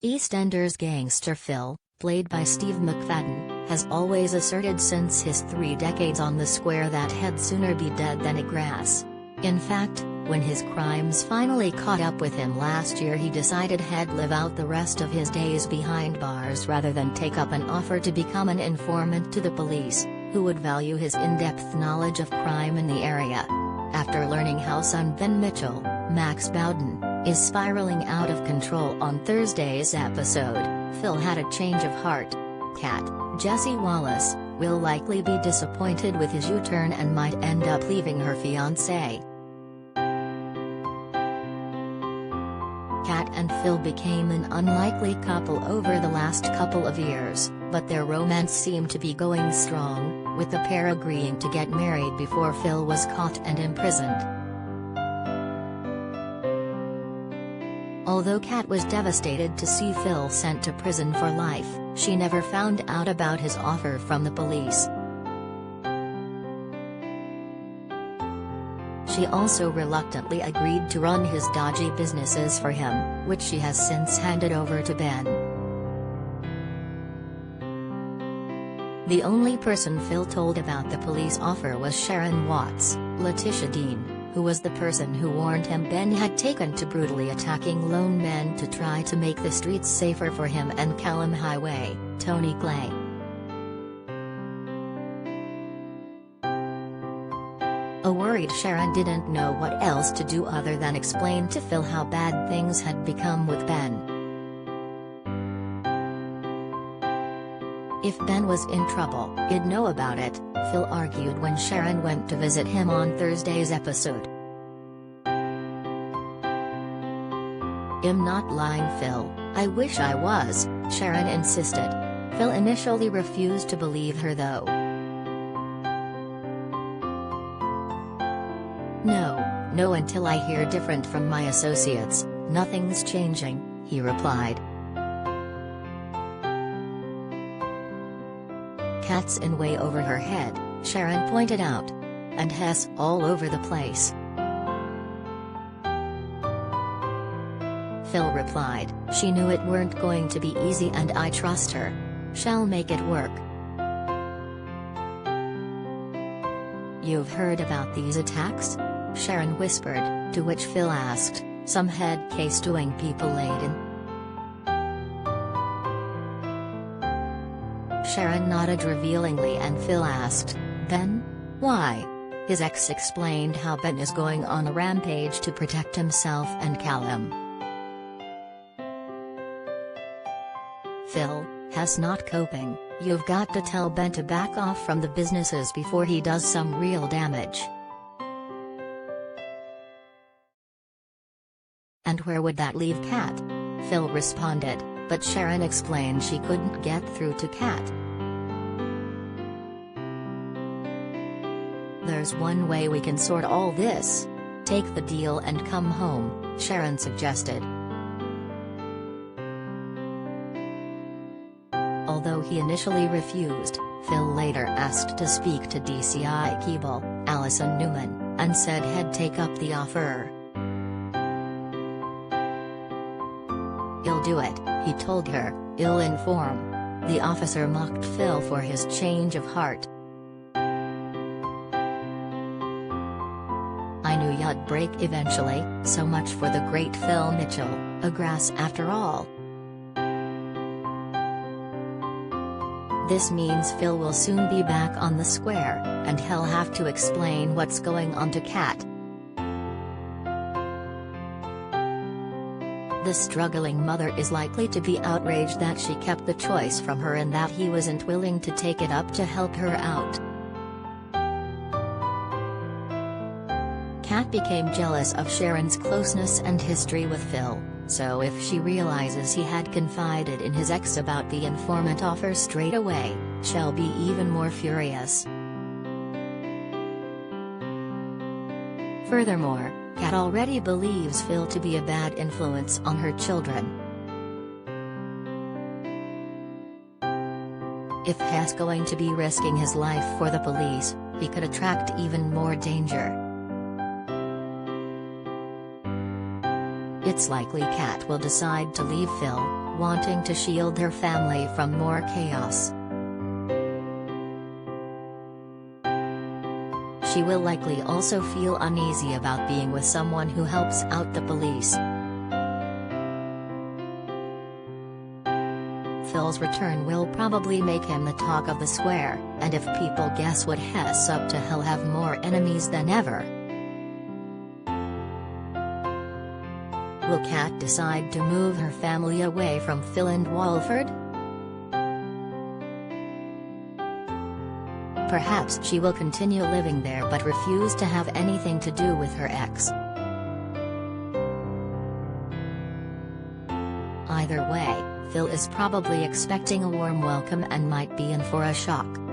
EastEnders gangster Phil, played by Steve McFadden, has always asserted since his 3 decades on the square that he'd sooner be dead than eat grass. In fact, when his crimes finally caught up with him last year, he decided he'd live out the rest of his days behind bars rather than take up an offer to become an informant to the police, who would value his in-depth knowledge of crime in the area. After learning how son Ben Mitchell, Max Bowden, is spiraling out of control on Thursday's episode, Phil had a change of heart. Cat, Jessie Wallace, will likely be disappointed with his U-turn and might end up leaving her fiancé. Cat and Phil became an unlikely couple over the last couple of years, but their romance seemed to be going strong, with the pair agreeing to get married before Phil was caught and imprisoned. Although Kat was devastated to see Phil sent to prison for life, she never found out about his offer from the police. She also reluctantly agreed to run his dodgy businesses for him, which she has since handed over to Ben. The only person Phil told about the police offer was Sharon Watts, Letitia Dean, who was the person who warned him Ben had taken to brutally attacking lone men to try to make the streets safer for him and Callum Highway, Tony Clay. A worried Sharon didn't know what else to do other than explain to Phil how bad things had become with Ben. If Ben was in trouble, he'd know about it, Phil argued when Sharon went to visit him on Thursday's episode. "I'm not lying, Phil, I wish I was," Sharon insisted. Phil initially refused to believe her though. No until I hear different from my associates, nothing's changing," he replied. "Cat's in way over her head," Sharon pointed out. "And Hess all over the place." Phil replied, "She knew it weren't going to be easy and I trust her. Shall make it work." "You've heard about these attacks?" Sharon whispered, to which Phil asked, "Some head case doing people laden?" Sharon nodded revealingly and Phil asked, "Ben? Why?" His ex explained how Ben is going on a rampage to protect himself and Callum. "Phil, Hess not coping, you've got to tell Ben to back off from the businesses before he does some real damage." "And where would that leave Kat?" Phil responded, but Sharon explained she couldn't get through to Kat. "There's one way we can sort all this. Take the deal and come home," Sharon suggested. Although he initially refused, Phil later asked to speak to DCI Keeble, Alison Newman, and said he'd take up the offer. "He'll do it," he told her, "I'll inform." The officer mocked Phil for his change of heart. "I knew you'd break eventually, so much for the great Phil Mitchell, a grass after all." This means Phil will soon be back on the square, and he'll have to explain what's going on to Kat. The struggling mother is likely to be outraged that she kept the choice from her and that he wasn't willing to take it up to help her out. Kat became jealous of Sharon's closeness and history with Phil, so if she realizes he had confided in his ex about the informant offer straight away, she'll be even more furious. Furthermore, Kat already believes Phil to be a bad influence on her children. If Hess going to be risking his life for the police, he could attract even more danger. It's likely Kat will decide to leave Phil, wanting to shield their family from more chaos. She will likely also feel uneasy about being with someone who helps out the police. Phil's return will probably make him the talk of the square, and if people guess what Hess up to, he'll have more enemies than ever. Will Kat decide to move her family away from Phil and Walford? Perhaps she will continue living there but refuse to have anything to do with her ex. Either way, Phil is probably expecting a warm welcome and might be in for a shock.